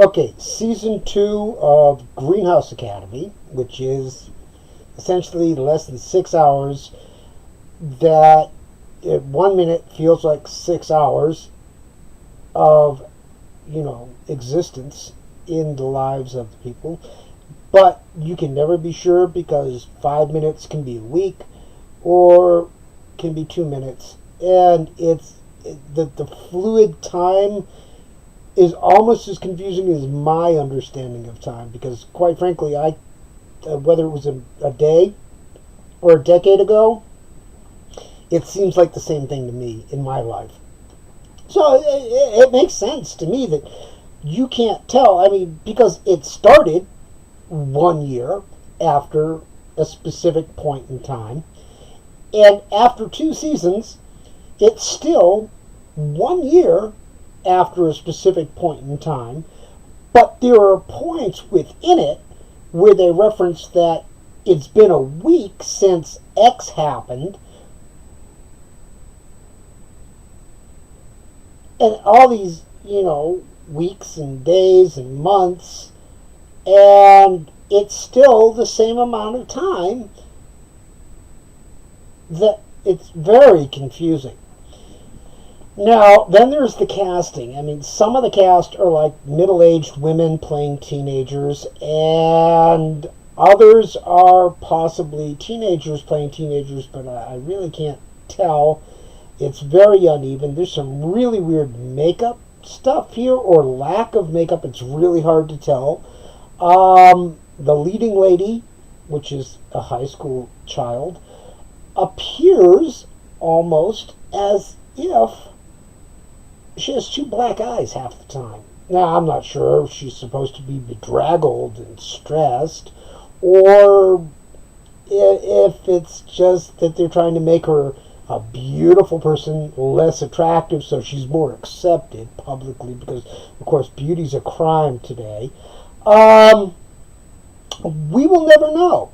Okay, season 2 of Greenhouse Academy, which is essentially less than 6 hours, that at 1 minute feels like 6 hours of, existence in the lives of the people. But you can never be sure because 5 minutes can be a week or can be 2 minutes. And the fluid time is almost as confusing as my understanding of time, because quite frankly, whether it was a day or a decade ago, it seems like the same thing to me in my life. So it makes sense to me that you can't tell. I mean, because it started 1 year after a specific point in time, and after 2 seasons, it's still 1 year after a specific point in time, but there are points within it where they reference that it's been a week since X happened, and all these, weeks and days and months, and it's still the same amount of time. That it's very confusing. Now, then there's the casting. I mean, some of the cast are like middle-aged women playing teenagers, and others are possibly teenagers playing teenagers, but I really can't tell. It's very uneven. There's some really weird makeup stuff here, or lack of makeup. It's really hard to tell. The leading lady, which is a high school child, appears almost as if she has two black eyes half the time. Now, I'm not sure if she's supposed to be bedraggled and stressed, or if it's just that they're trying to make her a beautiful person less attractive so she's more accepted publicly, because, of course, beauty's a crime today. We will never know.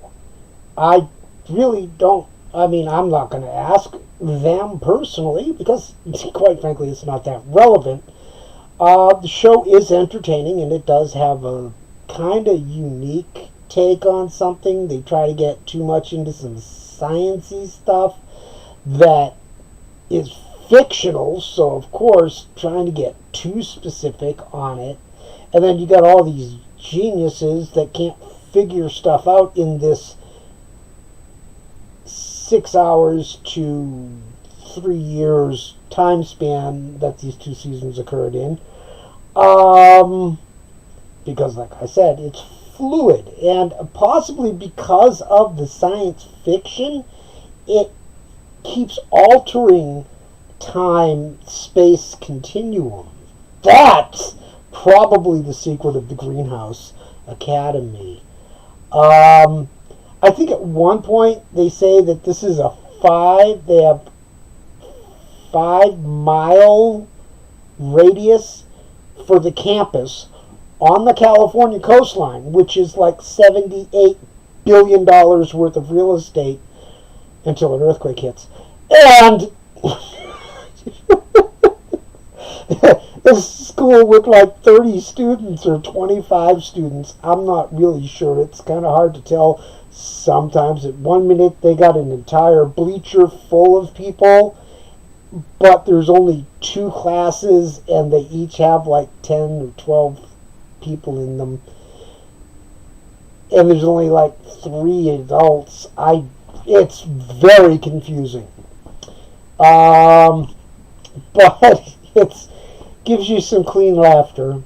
I really don't. I mean, I'm not going to ask them personally because, quite frankly, it's not that relevant. The show is entertaining, and it does have a kind of unique take on something. They try to get too much into some sciencey stuff that is fictional, so of course trying to get too specific on it. And then you got all these geniuses that can't figure stuff out in this 6 hours to 3 years time span that these 2 seasons occurred in. Because, like I said, it's fluid, and possibly because of the science fiction, it keeps altering time-space continuum. That's probably the secret of the Greenhouse Academy. I think at one point they say that this is they have 5-mile radius for the campus on the California coastline, which is like $78 billion worth of real estate until an earthquake hits. And this school with like 30 students or 25 students, I'm not really sure. It's kind of hard to tell. Sometimes at 1 minute they got an entire bleacher full of people, but there's only 2 classes and they each have like 10 or 12 people in them. And there's only like 3 adults. It's very confusing. But it gives you some clean laughter.